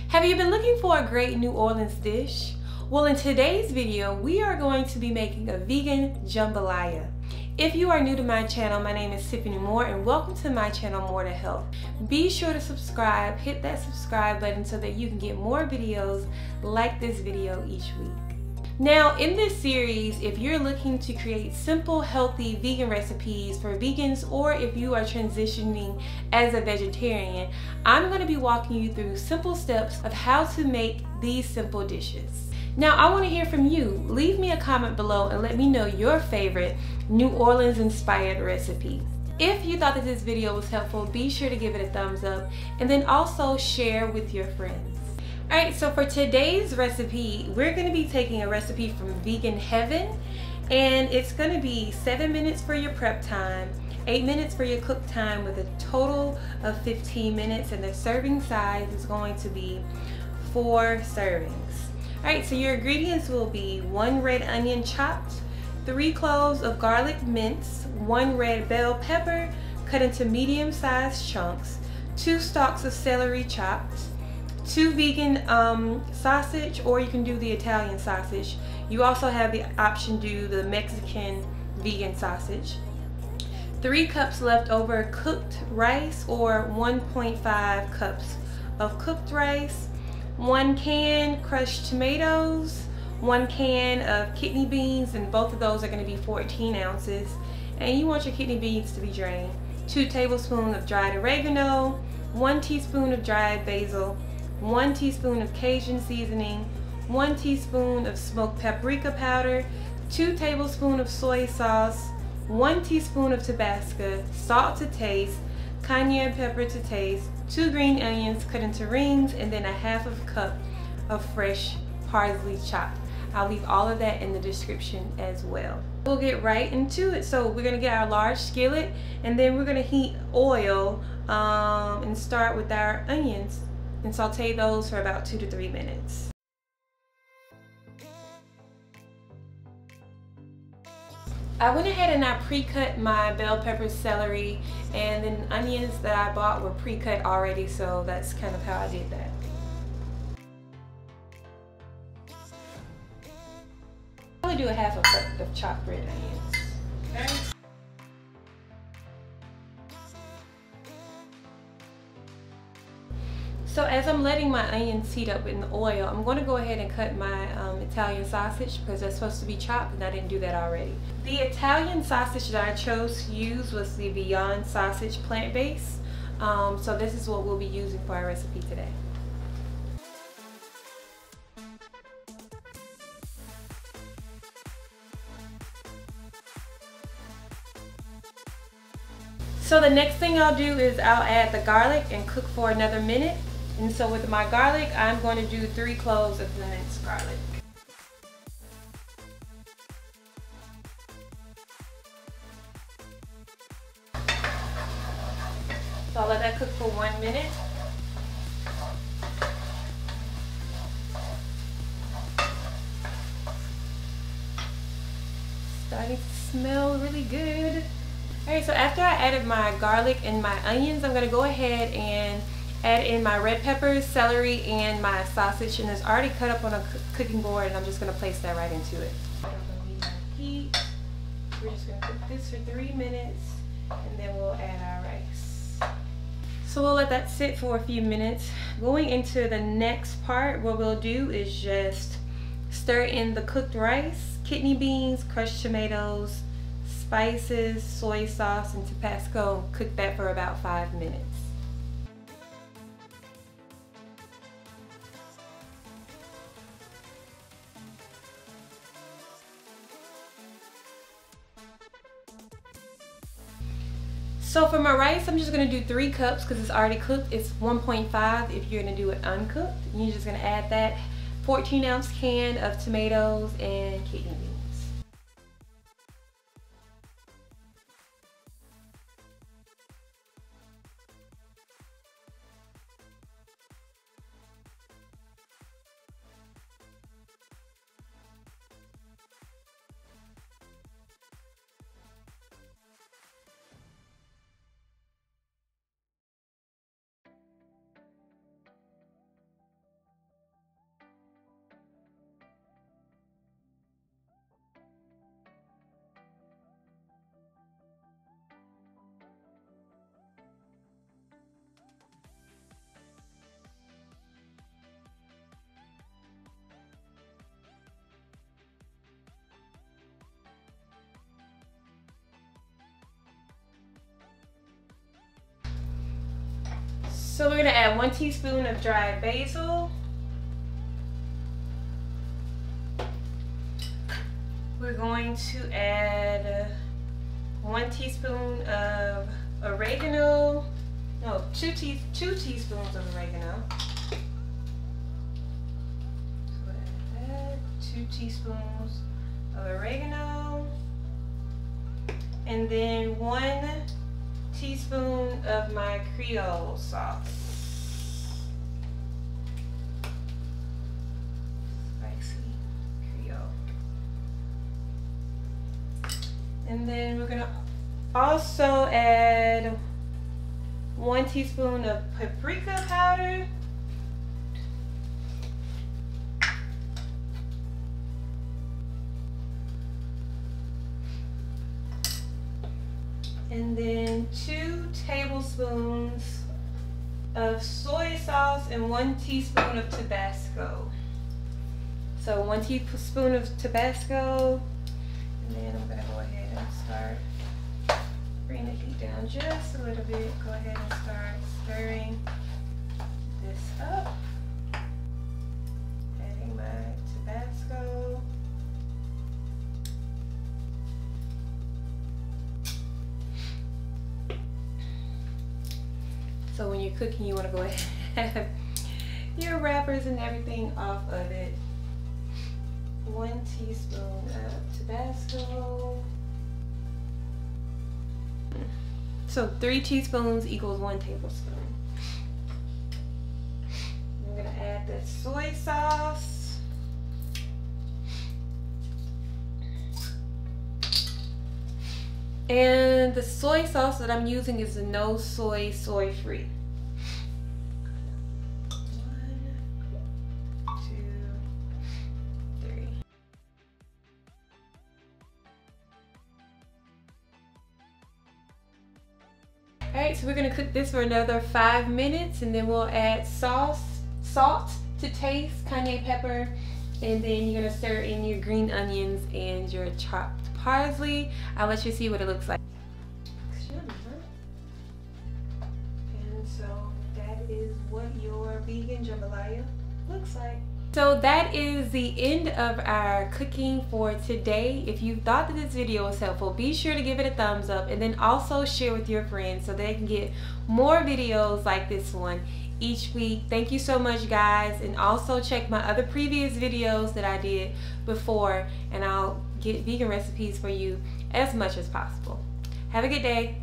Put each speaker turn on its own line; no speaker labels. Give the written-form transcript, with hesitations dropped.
Have you been looking for a great New Orleans dish? Well, in today's video, we are going to be making a vegan jambalaya. If you are new to my channel, my name is Tiffany Moore and welcome to my channel, More to Health. Be sure to subscribe, hit that subscribe button so that you can get more videos like this video each week. Now, in this series, if you're looking to create simple, healthy vegan recipes for vegans, or if you are transitioning as a vegetarian, I'm going to be walking you through simple steps of how to make these simple dishes. Now, I want to hear from you. Leave me a comment below and let me know your favorite New Orleans inspired recipe. If you thought that this video was helpful, be sure to give it a thumbs up and then also share with your friends. Alright, so for today's recipe, we're going to be taking a recipe from Vegan Heaven, and it's going to be 7 minutes for your prep time, 8 minutes for your cook time, with a total of 15 minutes, and the serving size is going to be 4 servings. Alright, so your ingredients will be 1 red onion chopped, 3 cloves of garlic minced, 1 red bell pepper cut into medium-sized chunks, 2 stalks of celery chopped, 2 vegan sausage, or you can do the Italian sausage. You also have the option to do the Mexican vegan sausage. 3 cups leftover cooked rice, or 1.5 cups of cooked rice. 1 can crushed tomatoes. 1 can of kidney beans, and both of those are going to be 14 ounces. And you want your kidney beans to be drained. 2 tablespoons of dried oregano. 1 teaspoon of dried basil. 1 teaspoon of Cajun seasoning, 1 teaspoon of smoked paprika powder, 2 tablespoons of soy sauce, 1 teaspoon of Tabasco, salt to taste, cayenne pepper to taste, 2 green onions cut into rings, and then a half of a cup of fresh parsley chopped. I'll leave all of that in the description as well. We'll get right into it. So we're gonna get our large skillet, and then we're gonna heat oil and start with our onions and saute those for about 2 to 3 minutes. I went ahead and I pre-cut my bell peppers, celery, and then onions that I bought were pre-cut already, so that's kind of how I did that. I'm gonna do a half a cup of chopped red onions. Okay. So as I'm letting my onions heat up in the oil, I'm going to go ahead and cut my Italian sausage, because that's supposed to be chopped and I didn't do that already. The Italian sausage that I chose to use was the Beyond Sausage plant-based. So this is what we'll be using for our recipe today. So the next thing I'll do is I'll add the garlic and cook for another minute. And so with my garlic, I'm going to do 3 cloves of the minced garlic. So I'll let that cook for 1 minute. Starting to smell really good. Alright, so after I added my garlic and my onions, I'm going to go ahead and add in my red peppers, celery, and my sausage, and it's already cut up on a cooking board, and I'm just going to place that right into it. I'm going to leave my heat. We're just going to cook this for 3 minutes, and then we'll add our rice. So we'll let that sit for a few minutes. Going into the next part, what we'll do is just stir in the cooked rice, kidney beans, crushed tomatoes, spices, soy sauce, and Tabasco. Cook that for about 5 minutes. So for my rice, I'm just going to do 3 cups because it's already cooked. It's 1.5 if you're going to do it uncooked. And you're just going to add that 14-ounce can of tomatoes and kidney beans. So we're gonna add 1 teaspoon of dried basil. We're going to add 1 teaspoon of oregano. No, 2 teaspoons of oregano. So add that, 2 teaspoons of oregano. And then 1 teaspoon of my Creole sauce. Spicy Creole. And then we're gonna also add 1 teaspoon of paprika powder. And then 2 tablespoons of soy sauce and 1 teaspoon of Tabasco. So 1 teaspoon of Tabasco, and then I'm gonna go ahead and start, bring the heat down just a little bit. Go ahead and start stirring this up. Adding my Tabasco. So when you're cooking, you want to go ahead and have your wrappers and everything off of it. 1 teaspoon of Tabasco. So 3 teaspoons equals 1 tablespoon. I'm gonna add the soy sauce. And the soy sauce that I'm using is the no soy, soy free. 1, 2, 3. Alright, so we're gonna cook this for another 5 minutes, and then we'll add salt to taste, cayenne pepper, and then you're gonna stir in your green onions and your chopped parsley. I'll let you see what it looks like. And so that is what your vegan jambalaya looks like. So that is the end of our cooking for today. If you thought that this video was helpful, be sure to give it a thumbs up, and then also share with your friends so they can get more videos like this one each week. Thank you so much, guys, and also check my other previous videos that I did before, and I'll get vegan recipes for you as much as possible. Have a good day.